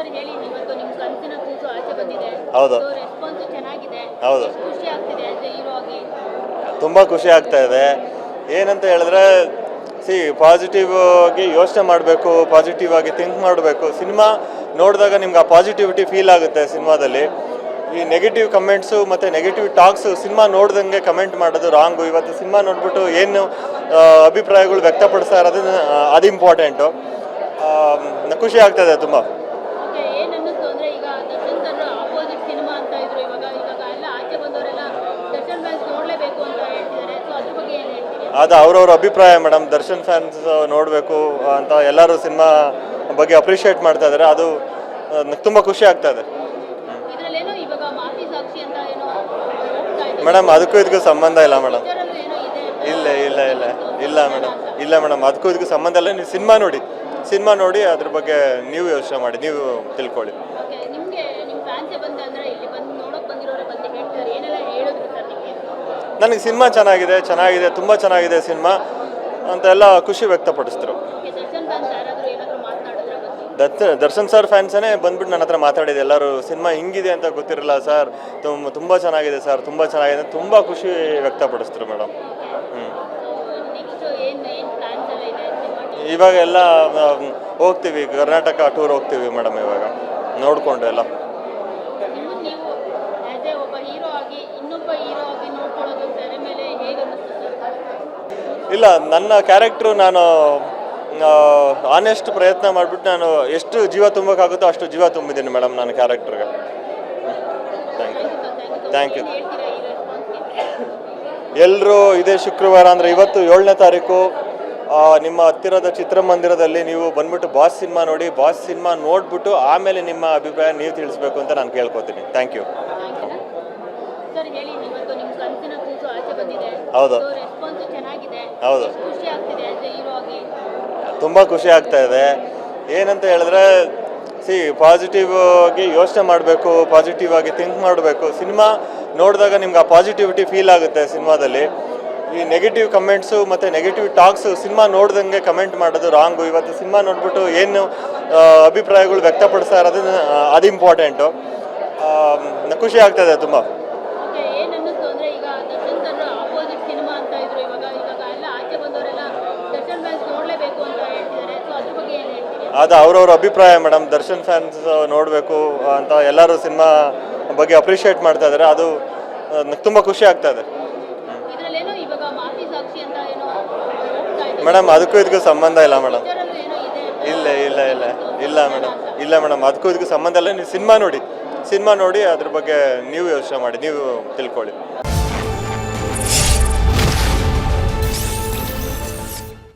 Sir ಹೇಳಿ, ಇವತ್ತು ನಿಮ್ಮ ಕನಸಿನ ಕೂಸು ಆಚೆ ಬಂದಿದೆ. ಹೌದು. ರೆಸ್ಪಾನ್ಸ್ ಚೆನ್ನಾಗಿದೆ. ಹೌದು. ಖುಷಿ ಆಗ್ತಿದೆ ಆಸ್ ಎ ಹೀರೋ ಆಗಿ. ತುಂಬ ಖುಷಿ ಆಗ್ತಾ ಇದೆ. ಏನಂತ ಹೇಳಿದ್ರೆ ಪಾಸಿಟಿವ್ ಆಗಿ ಯೋಚನೆ ಮಾಡಬೇಕು, ಪಾಸಿಟಿವ್ ಆಗಿ ಥಿಂಕ್ ಮಾಡಬೇಕು. ಸಿನಿಮಾ ನೋಡಿದಾಗ ನಿಮ್ಗೆ ಆ ಪಾಸಿಟಿವಿಟಿ ಫೀಲ್ ಆಗುತ್ತೆ ಸಿನಿಮಾದಲ್ಲಿ. ಈ ನೆಗೆಟಿವ್ ಕಮೆಂಟ್ಸು ಮತ್ತು ನೆಗೆಟಿವ್ ಟಾಕ್ಸು ಸಿನಿಮಾ ನೋಡ್ದಂಗೆ ಕಮೆಂಟ್ ಮಾಡೋದು ರಾಂಗು. ಇವತ್ತು ಸಿನಿಮಾ ನೋಡ್ಬಿಟ್ಟು ಏನು ಅಭಿಪ್ರಾಯಗಳು ವ್ಯಕ್ತಪಡಿಸ್ತಾ ಇರೋದು ಅದು ಇಂಪಾರ್ಟೆಂಟು. ಖುಷಿ ಆಗ್ತಾಯಿದೆ ತುಂಬ. ಓಕೆ, ಏನು ಅನ್ನಿಸ್ತು ಅಂದರೆ ಈಗ ದರ್ಶನ್ ಸರ್ ಆಪೋಸಿಟ್ ಸಿನಿಮಾ ಅಂತ ಇದ್ರು, ಇವಾಗ ಎಲ್ಲ ಆಚೆ ಬಂದವರೆಲ್ಲ ದರ್ಶನ್ ಫ್ಯಾನ್ಸ್ ನೋಡಲೇಬೇಕು ಅಂತ ಹೇಳ್ತಿದ್ದಾರೆ. ಸೊ ಅದ್ರ ಬಗ್ಗೆ ಏನು ಹೇಳ್ತೀರಿ? ಅದು ಅವ್ರವ್ರ ಅಭಿಪ್ರಾಯ ಮೇಡಮ್. ದರ್ಶನ್ ಫ್ಯಾನ್ಸ್ ನೋಡಬೇಕು ಅಂತ ಎಲ್ಲರೂ ಸಿನಿಮಾ ಬಗ್ಗೆ ಅಪ್ರಿಷಿಯೇಟ್ ಮಾಡ್ತಾ ಇದ್ದಾರೆ. ಅದು ತುಂಬ ಖುಷಿ ಆಗ್ತಾ ಇದೆ ಇದರಲ್ಲೇನೋ ಇವಾಗ ಮಾಫಿ ಸಾಕ್ಷಿ ಅಂತ ಏನೋ ಹೋಗ್ತಾ ಇದೆ ಮೇಡಮ್. ಅದಕ್ಕೂ ಇದಕ್ಕೂ ಸಂಬಂಧ ಇಲ್ಲ ಮೇಡಮ್. ಇದರಲ್ಲೂ ಏನೋ ಇದೆ ಅಂತ ಇಲ್ಲ ಇಲ್ಲ ಇಲ್ಲ ಇಲ್ಲ ಮೇಡಮ್, ಇಲ್ಲ ಮೇಡಮ್, ಅದಕ್ಕೂ ಇದಕ್ಕೂ ಸಂಬಂಧ ಇಲ್ಲ. ನೀವು ಸಿನಿಮಾ ನೋಡಿ ಅದ್ರ ಬಗ್ಗೆ ನೀವು ಯೋಚನೆ ಮಾಡಿ, ನೀವು ತಿಳ್ಕೊಳ್ಳಿ. ಓಕೆ, ನಿಮಗೆ ನಿಮ್ಮ ಫ್ಯಾನ್ಸೇ ಬಂದ ಅಂದರೆ ಇಲ್ಲಿ ಬಂದು ನೋಡೋಕೆ ಬಂದಿರೋರೇ ಬಂದು ಹೇಳ್ತಾರೆ, ಏನೆಲ್ಲ ಹೇಳಿದ್ರು ಸರ್ ನಿಮಗೆ? ನನಗೆ ಸಿನಿಮಾ ಚೆನ್ನಾಗಿದೆ, ತುಂಬ ಚೆನ್ನಾಗಿದೆ ಸಿನಿಮಾ ಅಂತ ಎಲ್ಲ ಖುಷಿ ವ್ಯಕ್ತಪಡಿಸಿದ್ರು. ಓಕೆ, ದರ್ಶನ್ ಫ್ಯಾನ್ಸ್ ಯಾರಾದರೂ ಏನಾದರೂ ಮಾತನಾಡಿದ್ರೆ ಬಂದು? ದರ್ಶನ್ ಸರ್ ಫ್ಯಾನ್ಸೇ ಬಂದ್ಬಿಟ್ಟು ನನ್ನ ಹತ್ರ ಮಾತಾಡಿದೆ. ಎಲ್ಲರೂ ಸಿನಿಮಾ ಹಿಂಗಿದೆ ಅಂತ ಗೊತ್ತಿರಲಿಲ್ಲ ಸರ್, ತುಂಬ ಚೆನ್ನಾಗಿದೆ ಸರ್, ತುಂಬ ಚೆನ್ನಾಗಿದೆ, ತುಂಬ ಖುಷಿ ವ್ಯಕ್ತಪಡಿಸಿದ್ರು ಮೇಡಮ್. ನೆಕ್ಸ್ಟು ಏನು ಪ್ಲಾನ್ಸ್ ಎಲ್ಲ ಇದೆ ಸಿನಿಮಾಗೆ? ಇವಾಗ ಎಲ್ಲ ಹೋಗ್ತೀವಿ, ಕರ್ನಾಟಕ ಟೂರ್ ಹೋಗ್ತೀವಿ ಮೇಡಮ್. ಇವಾಗ ನೋಡಿಕೊಂಡು ಎಲ್ಲ ನಿಮ್ಮನ್ನು ನೀವು ಆ್ಯಸ್ ಎ ಒಬ್ಬ ಹೀರೋ ಆಗಿ ಇನ್ನೊಬ್ಬ ಹೀರೋ ಆಗಿ ನೋಡ್ಕೊಳ್ಳೋದು ತೆರೆ ಮೇಲೆ ಹೇಗೆ ಅನ್ನಿಸ್ತು ಸರ್? ಇಲ್ಲ, ನನ್ನ ಕ್ಯಾರೆಕ್ಟ್ರು ನಾನು ಆನೆಸ್ಟ್ ಪ್ರಯತ್ನ ಮಾಡಿಬಿಟ್ಟು ನಾನು ಎಷ್ಟು ಜೀವ ತುಂಬಕ್ಕಾಗುತ್ತೋ ಅಷ್ಟು ಜೀವ ತುಂಬಿದ್ದೀನಿ ಮೇಡಮ್ ನನ್ನ ಕ್ಯಾರೆಕ್ಟ್ರಿಗೆ. Thank you. ಏನು ಹೇಳ್ತೀರಾ ಈ ರೆಸ್ಪಾನ್ಸ್ಗೆ? ಎಲ್ಲರೂ ಇದೇ ಶುಕ್ರವಾರ ಅಂದರೆ ಇವತ್ತು 7ನೇ ತಾರೀಕು ನಿಮ್ಮ ಹತ್ತಿರದ ಚಿತ್ರಮಂದಿರದಲ್ಲಿ ನೀವು ಬಂದ್ಬಿಟ್ಟು ಬಾಸ್ ಸಿನಿಮಾ ನೋಡಿ. ಬಾಸ್ ಸಿನಿಮಾ ನೋಡ್ಬಿಟ್ಟು ಆಮೇಲೆ ನಿಮ್ಮ ಅಭಿಪ್ರಾಯ ನೀವು ತಿಳಿಸ್ಬೇಕು ಅಂತ ನಾನು ಕೇಳ್ಕೊತೀನಿ. Thank you. ಸರ್ ಹೇಳಿ, ಇವತ್ತು ನಿಮ್ಮ ಕನಸಿನ ಕೂಸು ಆಚೆ ಬಂದಿದೆ. ಹೌದು. ರೆಸ್ಪಾನ್ಸ್ ಚೆನ್ನಾಗಿದೆ. ಹೌದು. ಖುಷಿ ಆಗ್ತಿದೆ ಆಸ್ ಎ ಹೀರೋ ಆಗಿ. ತುಂಬ ಖುಷಿ ಆಗ್ತಾ ಇದೆ. ಏನಂತ ಹೇಳಿದ್ರೆ ಪಾಸಿಟಿವ್ ಆಗಿ ಯೋಚನೆ ಮಾಡಬೇಕು, ಪಾಸಿಟಿವ್ ಆಗಿ ಥಿಂಕ್ ಮಾಡಬೇಕು. ಸಿನಿಮಾ ನೋಡಿದಾಗ ನಿಮ್ಗೆ ಆ ಪಾಸಿಟಿವಿಟಿ ಫೀಲ್ ಆಗುತ್ತೆ ಸಿನಿಮಾದಲ್ಲಿ. ಈ ನೆಗೆಟಿವ್ ಕಮೆಂಟ್ಸು ಮತ್ತು ನೆಗೆಟಿವ್ ಟಾಕ್ಸು ಸಿನಿಮಾ ನೋಡ್ದಂಗೆ ಕಮೆಂಟ್ ಮಾಡೋದು ರಾಂಗು. ಇವತ್ತು ಸಿನಿಮಾ ನೋಡ್ಬಿಟ್ಟು ಏನು ಅಭಿಪ್ರಾಯಗಳು ವ್ಯಕ್ತಪಡಿಸ್ತಾ ಇರೋದು ಅದು ಇಂಪಾರ್ಟೆಂಟು. ಖುಷಿ ಆಗ್ತಾಯಿದೆ ತುಂಬ. ಓಕೆ, ಏನು ಅನ್ನಿಸ್ತು ಅಂದರೆ ಈಗ ದರ್ಶನ್ ಸರ್ ಆಪೋಸಿಟ್ ಸಿನಿಮಾ ಅಂತ ಇದ್ರು, ಇವಾಗ ಎಲ್ಲ ಆಚೆ ಬಂದವರೆಲ್ಲ ದರ್ಶನ್ ಫ್ಯಾನ್ಸ್ ನೋಡಲೇಬೇಕು ಅಂತ ಹೇಳ್ತಿದ್ದಾರೆ. ಸೊ ಅದ್ರ ಬಗ್ಗೆ ಏನು ಹೇಳ್ತೀರಿ? ಅದು ಅವ್ರವ್ರ ಅಭಿಪ್ರಾಯ ಮೇಡಮ್. ದರ್ಶನ್ ಫ್ಯಾನ್ಸ್ ನೋಡಬೇಕು ಅಂತ ಎಲ್ಲರೂ ಸಿನಿಮಾ ಬಗ್ಗೆ ಅಪ್ರಿಷಿಯೇಟ್ ಮಾಡ್ತಾ ಇದ್ದಾರೆ. ಅದು ತುಂಬ ಖುಷಿ ಆಗ್ತಾ ಇದೆ ಇದರಲ್ಲೇನೋ ಇವಾಗ ಮಾಫಿ ಸಾಕ್ಷಿ ಅಂತ ಏನೋ ಹೋಗ್ತಾ ಇದೆ ಮೇಡಮ್. ಅದಕ್ಕೂ ಇದಕ್ಕೂ ಸಂಬಂಧ ಇಲ್ಲ ಮೇಡಮ್. ಇದರಲ್ಲೂ ಏನೋ ಇದೆ ಅಂತ ಇಲ್ಲ ಇಲ್ಲ ಇಲ್ಲ ಇಲ್ಲ ಮೇಡಮ್, ಇಲ್ಲ ಮೇಡಮ್, ಅದಕ್ಕೂ ಇದಕ್ಕೂ ಸಂಬಂಧ ಇಲ್ಲ. ನೀವು ಸಿನಿಮಾ ನೋಡಿ ಅದ್ರ ಬಗ್ಗೆ ನೀವು ಯೋಚನೆ ಮಾಡಿ, ನೀವು ತಿಳ್ಕೊಳ್ಳಿ.